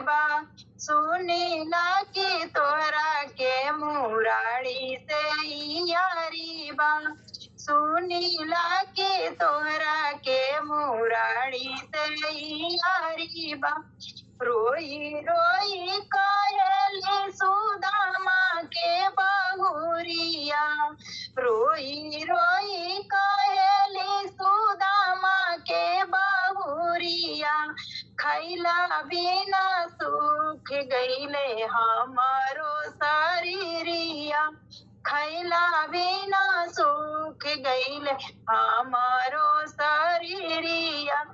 बा, सुनीला की तोहरा के मुरारी से यारी बा, सुनीला के तोहरा के मुरारी से यारी बा। रोई रोई कायली सुदामा के बहुरिया, रोई रोई कायली सुदामा के बहुरिया, खैला बिना सूख गईले हमारो शरीरिया, खैला बिना सूख गईले हमारो शरीरिया।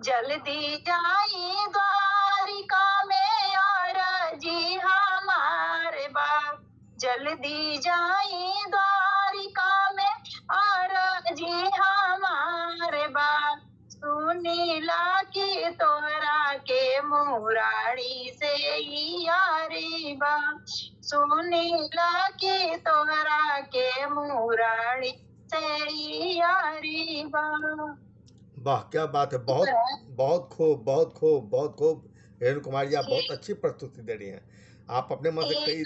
जल्दी जाई द्वारिका में आरजी हमारे बा, जल्दी जाई द्वारिका में आरजी हमारे बा, सुनीला की तोहरा के मुरारी से यारी बा, सुनीला की तोहरा के मुरारी से यारी बा। वाह, क्या बात है। बहुत बहुत खूब, बहुत खूब, बहुत खूब। रेणु कुमार जी, आप बहुत अच्छी प्रस्तुति दे रही हैं। आप अपने मन से कई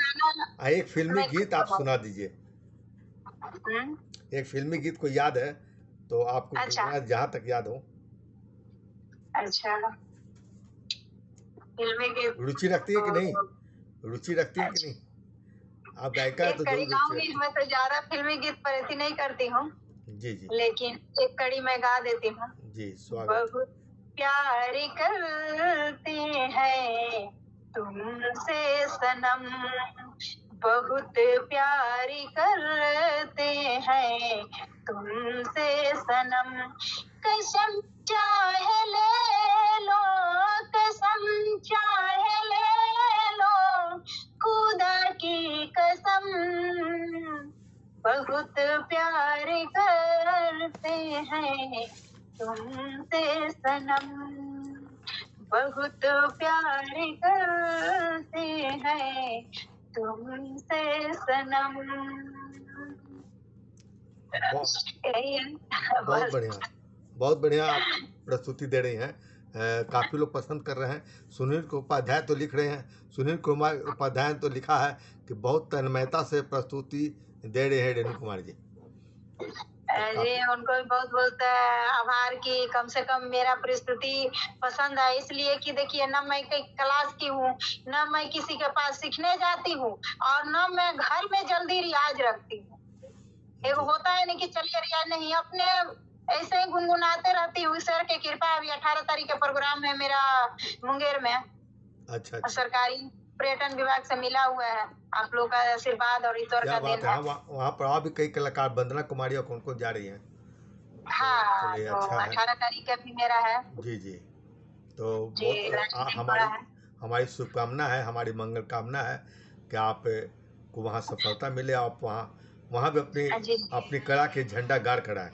एक फिल्मी गीत आप सुना दीजिए। एक फिल्मी गीत को याद है तो आपको अच्छा। जहाँ तक याद हो। अच्छा, फिल्मी गीत रुचि रखती है कि नहीं? रुचि रखती है कि नहीं? आप गायिका है तो जरूर रुचि मैं तो ज्यादा फिल्मी गीत पर ऐसी नहीं करती हूँ जी जी, लेकिन एक कड़ी मैं गा देती हूँ। जी, स्वागत। बहुत प्यार करते हैं तुमसे सनम, बहुत प्यार करते हैं तुमसे सनम, कसम चाहे ले लो, कसम चाहे ले लो, खुदा की कसम, बहुत प्यार करते हैं तुमसे सनम, बहुत प्यार करते हैं तुमसे सनम। बहुत बढ़िया, बहुत बढ़िया आप प्रस्तुति दे रही हैं। काफ़ी लोग पसंद कर रहे हैं। सुनील उपाध्याय तो लिख रहे हैं, सुनील कुमार उपाध्याय तो लिखा है कि बहुत तन्मयता से प्रस्तुति दे रहे हैं रेणु कुमार जी। जी, उनको भी बहुत बहुत आभार कि कम से कम मेरा प्रस्तुति पसंद है, इसलिए कि देखिए न मैं कई क्लास की हूँ, न मैं किसी के पास सीखने जाती हूँ, और न मैं घर में जल्दी रियाज रखती हूँ। एक होता है नहीं कि चलिए रियाज नहीं, अपने ऐसे ही गुनगुनाते रहती हूँ। ईश्वर की कृपा, अभी 18 तारीख का प्रोग्राम है मेरा मुंगेर में। अच्छा। सरकारी पर्यटन विभाग से मिला हुआ है, आप लोग का आशीर्वाद और ईश्वर का देन है। वहाँ पर और भी कई कलाकार, वंदना कुमारी और कौन कौन जा रही हैं? हाँ, तो तो अच्छा है। 18 तारीख का भी मेरा है। जी जी, तो जी, बहुत हमारी शुभकामना है, हमारी मंगल कामना है कि आप को वहाँ सफलता मिले, आप वहाँ भी अपनी कला के झंडा गाड़ कराएं,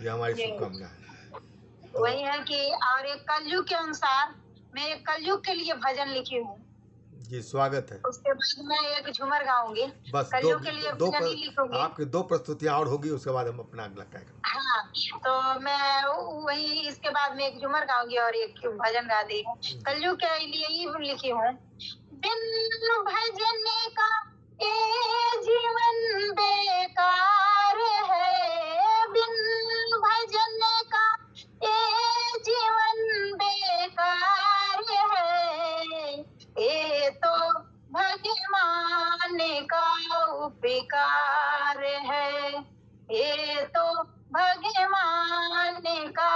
ये हमारी शुभकामना है। तो वही है कि और एक कलयुग के अनुसार मैं एक कलयुग के लिए भजन लिखी हूँ। जी, स्वागत है। उसके बाद मैं एक झूमर गाऊंगी, बस कलयुग के लिए भजन ही लिखूंगी। आपकी 2 प्रस्तुतियाँ और होगी, उसके बाद हम अपना अगला कार्यक्रम। हाँ, तो मैं वही इसके बाद में एक झूमर गाऊंगी और एक भजन गा दी हूँ। कलयुग के लिए ही लिखी हूँ। बिन भजन का ये जीवन बेकार है, बिन भजन का ये जीवन बेकार है, ये तो भगवान का उपकार है, ये तो भगवान का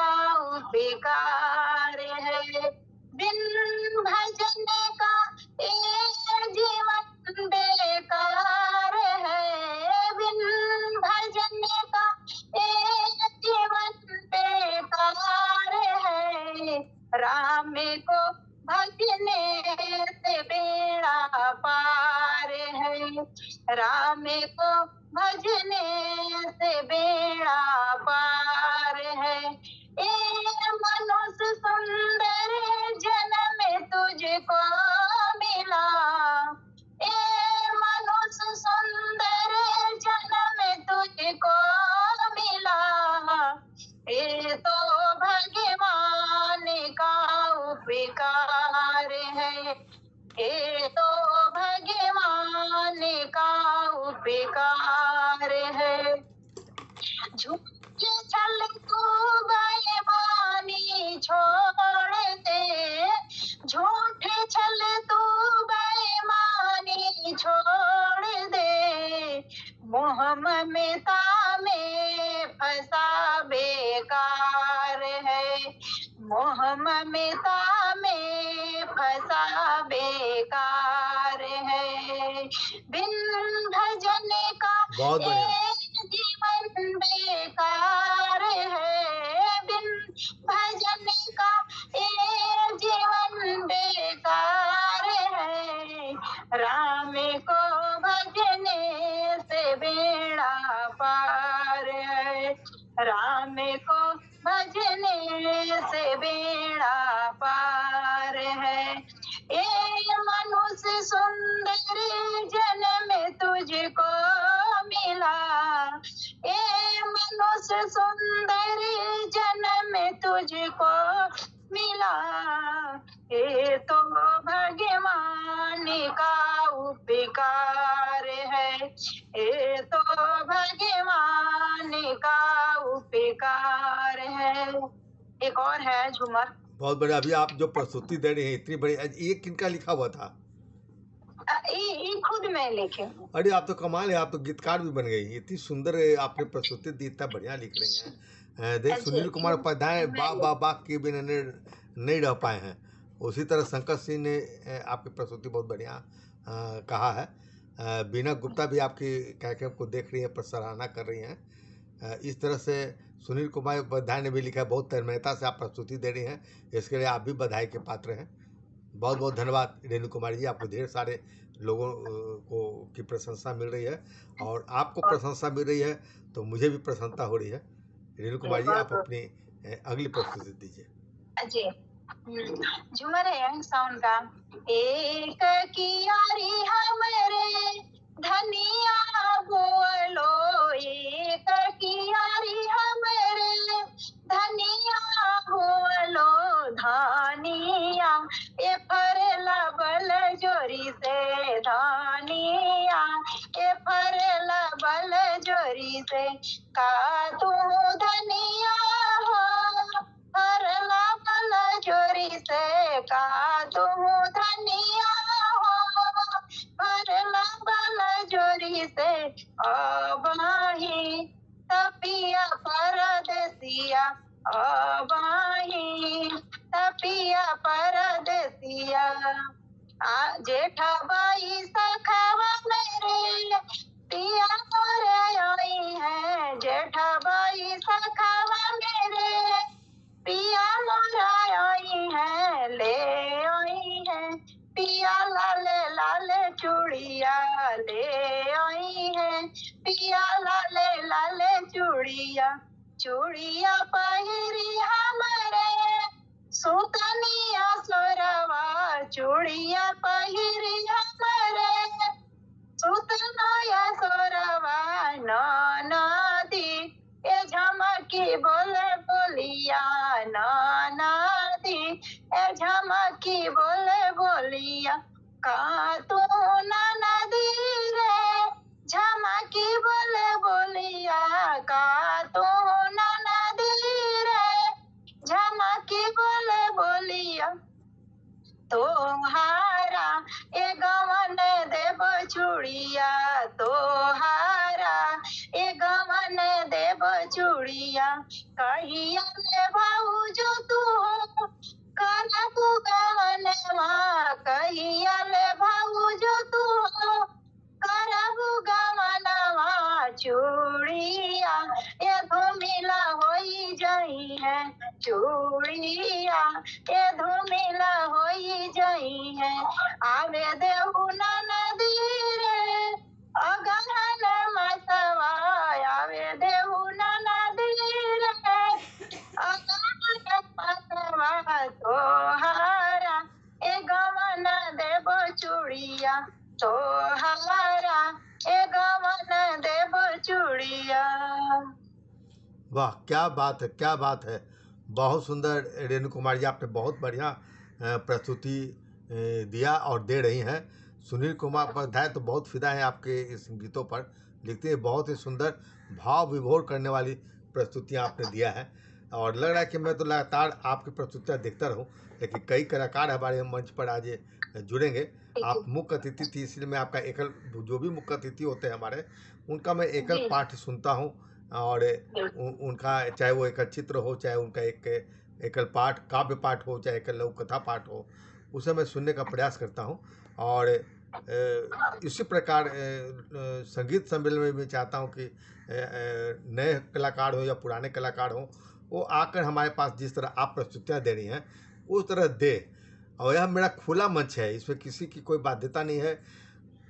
उपकार है, बिन भजन का ये जीवन बेकार है, बिन भजन का ये जीवन बेकार है, राम को भजने से बेड़ा पार है, राम को भजने से बेड़ा पार है, ए मनुष्य सुंदर जन्म तुझको मिला, ए मनुष्य सुंदर जन्म तुझको मिला, ये तो भगवान का उपकार है। है, ये तो भगवान का उपकार है। झूठे छल तू बेईमानी छोड़ दे, झूठे छल तू बेईमानी छोड़ दे, मोह ममता में फंसा बेकार है, मोह ममता में फंसा बेकार है। बिन भजन का बहुत बढ़िया। जीवन बेकार है, बिन भजन का ये जीवन बेकार है, राम को भजने से बेड़ा पार है, राम को भजने से बेड़ा पार है। ये मनुष्य सुंदर जन्म तुझको मिला, ये मनुष्य सुंदर जन्म तुझको मिला, ये तो भगवान का उपकार है, ये तो भगवान का उपकार है। एक और है झूमर। बहुत बढ़िया। अभी आप जो प्रस्तुति दे रहे हैं इतनी बड़ी, ये किनका लिखा हुआ था? ये खुद मैं लिखे हूँ। अरे आप तो कमाल है, आप तो गीतकार भी बन गई। इतनी सुंदर आपने प्रस्तुति दी, इतना बढ़िया लिख रही हैं। देख सुनील कुमार उपाध्याय बा बा बा के बिना नहीं रह पाए हैं। उसी तरह शंकर सिंह ने आपकी प्रस्तुति बहुत बढ़िया कहा है। बीना गुप्ता भी आपकी कार्यक्रम को देख रही है, सराहना कर रही हैं। इस तरह से सुनील कुमार उपाध्याय ने भी लिखा है, बहुत तन्मयता से आप प्रस्तुति दे रही हैं, इसके लिए आप भी बधाई के पात्र हैं। बहुत बहुत धन्यवाद रेणु कुमारी जी। आपको ढेर सारे लोगों को की प्रशंसा मिल रही है और आपको प्रशंसा मिल रही है तो मुझे भी प्रसन्नता हो रही है। रेणु कुमारी जी, आप अपनी अगली प्रस्तुति दीजिए। जी, झूमर है साउंड का। एक कियारी हमरे धनिया बोलो, एक कियारी हमरे धनिया बोलो, धानिया ए फरला बल जोरी से, धानिया ए फरला बल जोरी से, का तू धनिया हो फरला बल जोरी से, का तू धनिया हो फरला बल जोरी से, अबाही तपिया परदेसिया, अबाही तपिया परदेसिया, जेठा बाई सखावा मेरे पिया मोरे आई है, जेठा बाई सखावा मेरे पिया मोरा आई है, ले आई है पिया लाले लाले चूड़िया, ले आई है पिया लाले लाले चूड़िया, चूड़िया पहिरी हमरे सुतनिया सोरवा, चूड़िया पहिरी हमरे सुतनिया सोरवा, नदी ए झमकी बोले बोलिया, नदी ए झमकी बोले बोलिया, का तू नदी रे झमकी बोले बोलिया, का तू नदी रे झमकी बोले बोलिया, तोहारा ए गवन देव चूड़िया, तोहारा ए गवन देव चूड़िया, कहिया ले भाऊजो तू हो करबू गवनवा, कहिया ले भाऊजो तू हो करबू गवनवा, चूड़िया ए धूमिला होई जाई है, चूड़िया ए धूमिला होई जाई है, आवे देहु नदी रे अगहन मसवा, आवे देहु नदी रे अगहन मसवा, तोहारा ए गवन देव चूड़िया, तोहारा ए गवन देव चूड़िया। वाह, क्या बात है, क्या बात है। बहुत सुंदर रेणु कुमार जी, आपने बहुत बढ़िया प्रस्तुति दिया और दे रही हैं। सुनील कुमार उपाध्याय तो बहुत फिदा है आपके इस गीतों पर, लिखते हैं, बहुत ही सुंदर भाव विभोर करने वाली प्रस्तुतियाँ आपने दिया है और लग रहा है कि मैं तो लगातार आपकी प्रस्तुतियाँ देखता रहूं। लेकिन कई कलाकार हमारे मंच पर आज जुड़ेंगे। आप मुख्य अतिथि थी, इसलिए मैं आपका एकल, जो भी मुख्य अतिथि होते हैं हमारे, उनका मैं एकल जी पाठ सुनता हूँ और उनका, चाहे वो एकल चित्र हो, चाहे उनका एक एकल पाठ, काव्य पाठ हो, चाहे एकल लघु कथा पाठ हो, उसे मैं सुनने का प्रयास करता हूँ। और इसी प्रकार संगीत सम्मेलन में मैं चाहता हूँ कि नए कलाकार हो या पुराने कलाकार हो, वो आकर हमारे पास जिस तरह आप प्रस्तुतियाँ दे रही हैं उस तरह दे। और यह मेरा खुला मंच है, इसमें किसी की कोई बाध्यता नहीं है,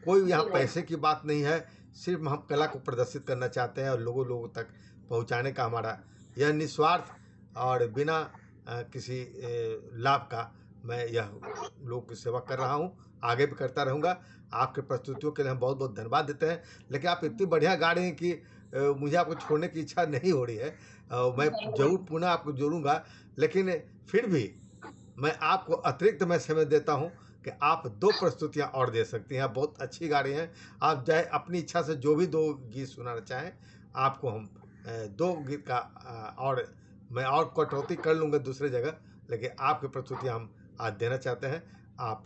कोई यहाँ पैसे की बात नहीं है, सिर्फ हम कला को प्रदर्शित करना चाहते हैं और लोगों तक पहुँचाने का हमारा यह निस्वार्थ और बिना किसी लाभ का मैं यह लोगों की सेवा कर रहा हूँ, आगे भी करता रहूँगा। आपके प्रस्तुतियों के लिए हम बहुत बहुत धन्यवाद देते हैं। लेकिन आप इतनी बढ़िया गा रहे हैं कि मुझे आपको छोड़ने की इच्छा नहीं हो रही है। मैं ज़रूर पुनः आपको जोड़ूंगा, लेकिन फिर भी मैं आपको अतिरिक्त मैं समय देता हूं कि आप 2 प्रस्तुतियां और दे सकती हैं। आप बहुत अच्छी गा रही हैं। आप चाहे अपनी इच्छा से जो भी 2 गीत सुनाना चाहें, आपको हम 2 गीत का और मैं और कटौती कर लूँगा दूसरी जगह, लेकिन आपकी प्रस्तुतियां हम आज देना चाहते हैं। आप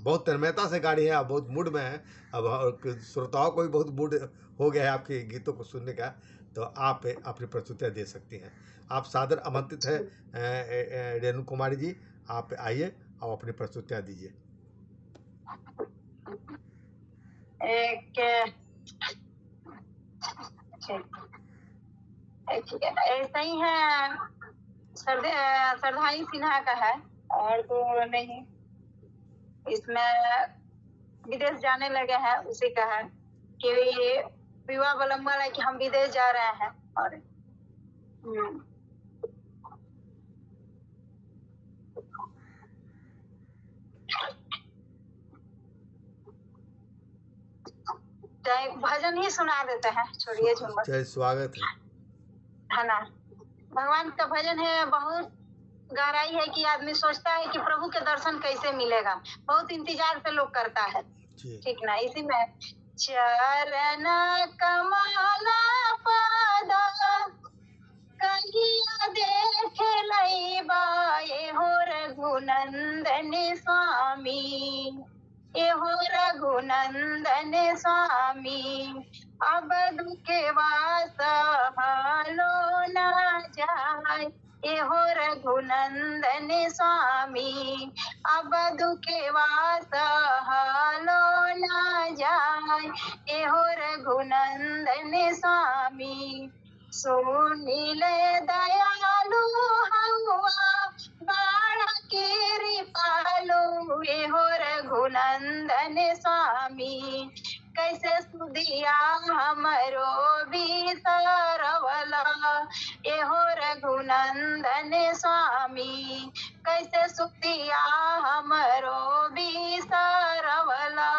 बहुत तन्मयता से गा रही हैं, आप बहुत मूड में हैं। अब और श्रोताओं को भी बहुत मूड हो गया है आपके गीतों को सुनने का, तो आप अपनी प्रस्तुतियाँ दे सकती हैं। आप सादर आमंत्रित हैं रेणु कुमारी जी, आप आइए और अपनी प्रस्तुतियाँ दीजिए। एक ऐसा ही है, सरधाई सिन्हा का है और तो नहीं, इसमें विदेश जाने लगे हैं उसी का है कि विवाह विलंबन है कि हम विदेश जा रहे हैं। और भजन ही सुना देते हैं, छोड़िए झूमर। चाहे स्वागत है ना, भगवान का भजन है, बहुत गहराई है कि आदमी सोचता है कि प्रभु के दर्शन कैसे मिलेगा, बहुत इंतजार से लोग करता है। ठीक ना, इसी में चरण कमला पद कहिया देखे लैबा एहो रघुनंदन स्वामी, एहो रघुनंदन स्वामी, अब दुखे वास हालो न जाय, एहो रघुनंदन स्वामी, अब दुखे वास हालो न जाय, एहो रघुनंदन स्वामी, सुनील दयालु हवा बाण केरी पालू, एहो रघुनंदन स्वामी, कैसे सुधिया हमरो भी सरवला, एहो रघुनंदन स्वामी, कैसे सुधिया हमरो भी सरवला,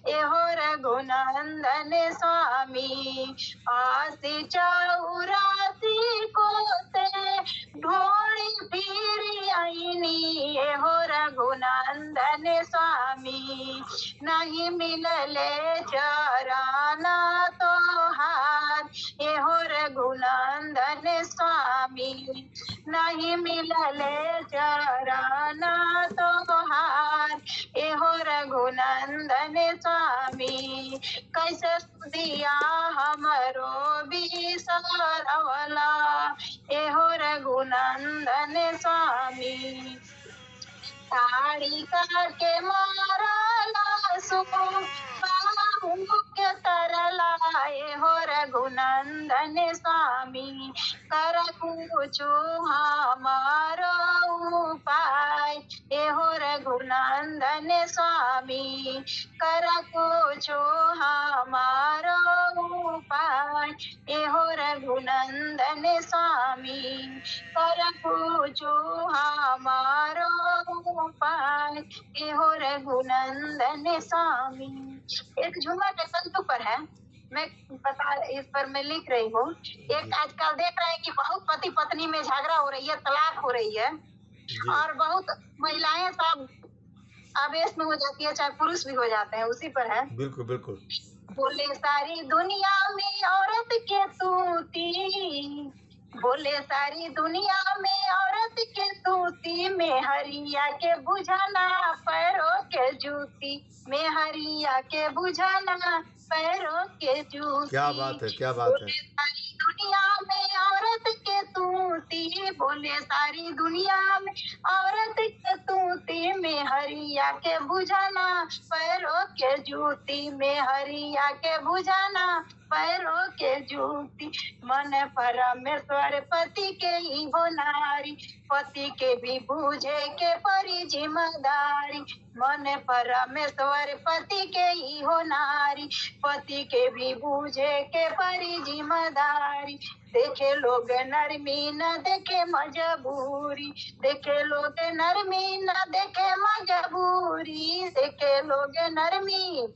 एहो रघुनंदन स्वामी, आसी चौरासी को से ढोली फिर आईनी, एहो रघुनंदन स्वामी, नहीं मिलले चराना तो हार, एहो रघुनंदन स्वामी, नहीं मिलले चराना तो हार, एहो रघुनंदन स्वामी, कैसे दिया हमरो भी सरवला, एहो रघुनंदन स्वामी, ताड़ी के मारला सु के तरला, एहो रघुनंदन स्वामी, कर पूछो हमारो उपाय, एहो रघुनंदन स्वामी, कर पूछो हमारो उपाय, एहो रघुनंदन स्वामी, कर पूछो हमारो उपाय, एहो रघुनंदन स्वामी। एक झूमर के संतु पर है, मैं बता, इस पर मैं लिख रही हूँ। एक आजकल देख रहे हैं कि बहुत पति पत्नी में झगड़ा हो रही है, तलाक हो रही है, और बहुत महिलाएं सब आवेश में हो जाती है, चाहे पुरुष भी हो जाते हैं, उसी पर है। बिल्कुल बिल्कुल। बोले सारी दुनिया में औरत के तूती, बोले सारी दुनिया में औरत के तूती, में हरिया के बुझाना पैरों के जूती, में हरिया के बुझाना पैरों के क्या बात जूती। है, क्या बात है। बोले सारी दुनिया में औरत के तूती, बोले सारी दुनिया में औरत के तूती, में हरिया के बुझाना पैरों के जूती, में हरिया के बुझाना पैरों के जूती। मन परमेश्वर पति के ही हो नारी, पति के भी बूझे के परी जिम्मेदारी। मन परमेश्वर पति के ही हो नारी, पति के भी बूझे के परी जिम्मेदारी। देखे लोग नरमी न देखे मजबूरी, देखे लोग नरमी न देखे मजबूरी, देखे लोग नरमी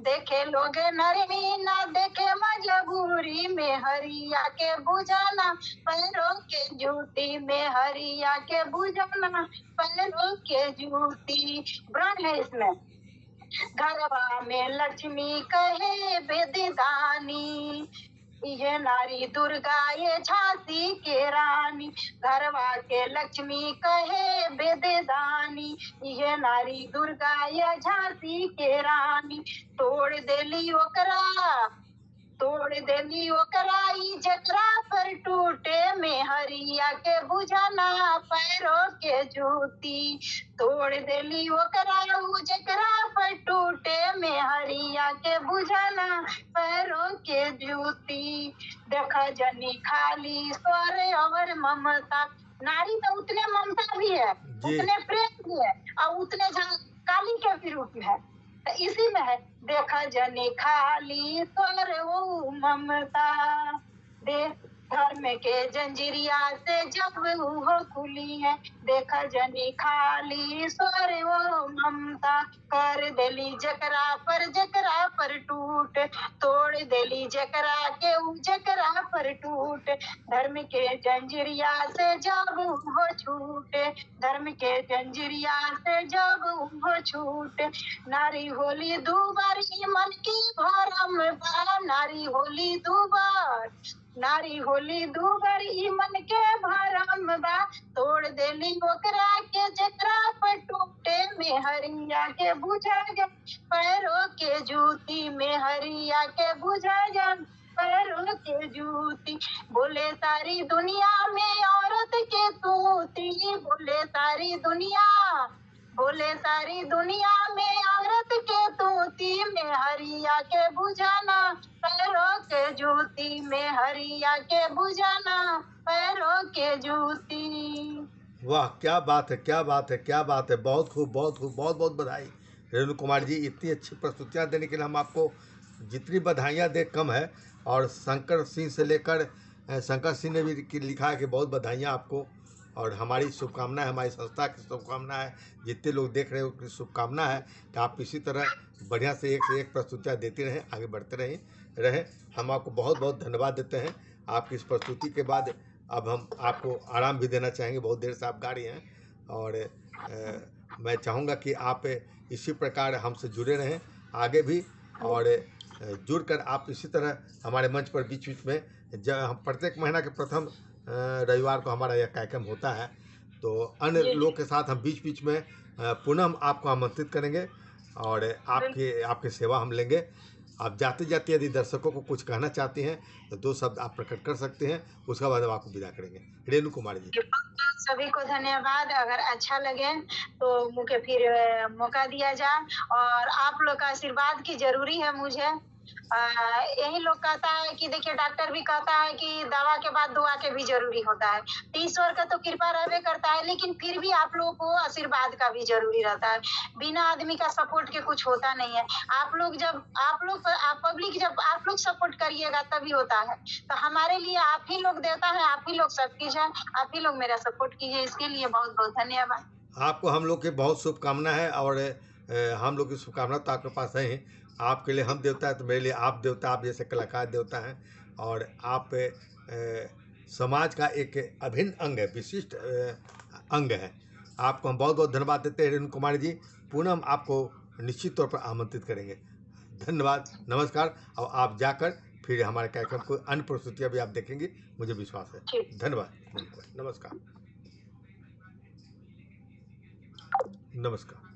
देखे लोग नरमी न देखे मजबूरी, में हरिया के बुझाना पैरों के जूती, में हरिया के बुझाना पैरों के जूती। ब्रह्म है इसमें। घरवा में लक्ष्मी कहे बेदीदानी, ये नारी दुर्गा ये झांसी के रानी। घरवा के लक्ष्मी कहे बेदीदानी, ये नारी दुर्गा ये झांसी के रानी। तोड़ देली ओकरा, तोड़ देली ओकरा ई जकरा पर टूटे, में हरिया के बुझाना पैरों के जूती। तोड़ देली ओकरा ऊ जकरा पर टूटे, में हरिया के बुझाना पैरों के जूती। देखा जनी खाली स्वर और ममता, नारी में उतने ममता भी है, जी। उतने प्रेम भी है, और उतने काली के भी रूप है। तो इसी में है, देखा जनी खाली स्वर वो ममता, दे धर्म के जंजीरिया से जब वो खुली है। देखा जनी खाली स्वर वो ममता, कर देली जकरा पर टूट, तोड़ देली जकरा के ऊ जकरा पर टूट। धर्म के जंजीरिया से जब वो छूटे, धर्म के जंजीरिया से जब वो छूटे। नारी होली दुबार मन की भरम बा, नारी होली दुबार, नारी होली दुबार मन के भरम बा। तोड़ देली ओकरा के जकरा पर टूटे, में हरिया के बुझा जा पैरों के जूती, में हरिया के बुझा जा पैरों के जूती। बोले सारी दुनिया में औरत के तूती, बोले सारी दुनिया, बोले सारी दुनिया में औरत के तूती, में हरिया के बुझाना पैरों के जूती, में हरिया के बुझाना पैरों के जूती। वाह, क्या बात है, क्या बात है, क्या बात है। बहुत खूब, बहुत खूब, बहुत बहुत बधाई रेणु कुमार जी। इतनी अच्छी प्रस्तुतियाँ देने के लिए हम आपको जितनी बधाइयाँ दे कम है। और शंकर सिंह से लेकर शंकर सिंह ने भी लिखा है कि बहुत बधाइयाँ आपको, और हमारी शुभकामना है, हमारी संस्था की शुभकामना है, जितने लोग देख रहे हैं उनकी शुभकामना है कि आप इसी तरह बढ़िया से एक प्रस्तुतियाँ देते रहें, आगे बढ़ते रहें। हम आपको बहुत बहुत धन्यवाद देते हैं। आपकी इस प्रस्तुति के बाद अब हम आपको आराम भी देना चाहेंगे, बहुत देर से आप गा रही हैं। और मैं चाहूँगा कि आप इसी प्रकार हमसे जुड़े रहें आगे भी, और जुड़कर आप इसी तरह हमारे मंच पर बीच बीच में, जब हम प्रत्येक महीना के प्रथम रविवार को हमारा यह कार्यक्रम होता है, तो अन्य लोग के साथ हम बीच बीच में पुनः हम आपको आमंत्रित करेंगे और आपकी सेवा हम लेंगे। आप जाते जाते यदि दर्शकों को कुछ कहना चाहती हैं तो 2 शब्द आप प्रकट कर सकते हैं, उसके बाद हम आपको विदा करेंगे। रेणु कुमारी जी। सभी को धन्यवाद। अगर अच्छा लगे तो मुझे फिर मौका दिया जाए, और आप लोग का आशीर्वाद की जरूरी है मुझे। यही लोग कहता है कि देखिए, डॉक्टर भी कहता है कि दवा के बाद दुआ के भी जरूरी होता है। तो ईश्वर का तो कृपा रहबे करता है, लेकिन फिर भी आप लोगों को आशीर्वाद का भी जरूरी रहता है। बिना आदमी का सपोर्ट के कुछ होता नहीं है। पब्लिक जब आप लोग सपोर्ट करिएगा तभी होता है। तो हमारे लिए आप ही लोग देता है, आप ही लोग सब चीज है, आप ही लोग मेरा सपोर्ट कीजिए। इसके लिए बहुत बहुत धन्यवाद। आपको हम लोग की बहुत शुभकामना है, और हम लोग की शुभकामना तो आपके पास है ही। आपके लिए हम देवता है तो मेरे लिए आप देवता, आप जैसे कलाकार देवता हैं, और आप समाज का एक अभिन्न अंग है, विशिष्ट अंग है। आपको हम बहुत बहुत धन्यवाद देते हैं रेणु कुमारी जी। पुनः हम आपको निश्चित तौर पर आमंत्रित करेंगे। धन्यवाद, नमस्कार। अब आप जाकर फिर हमारे कार्यक्रम को अन्य प्रस्तुतियाँ भी आप देखेंगे, मुझे विश्वास है। ठीक। धन्यवाद, नमस्कार। नमस्कार।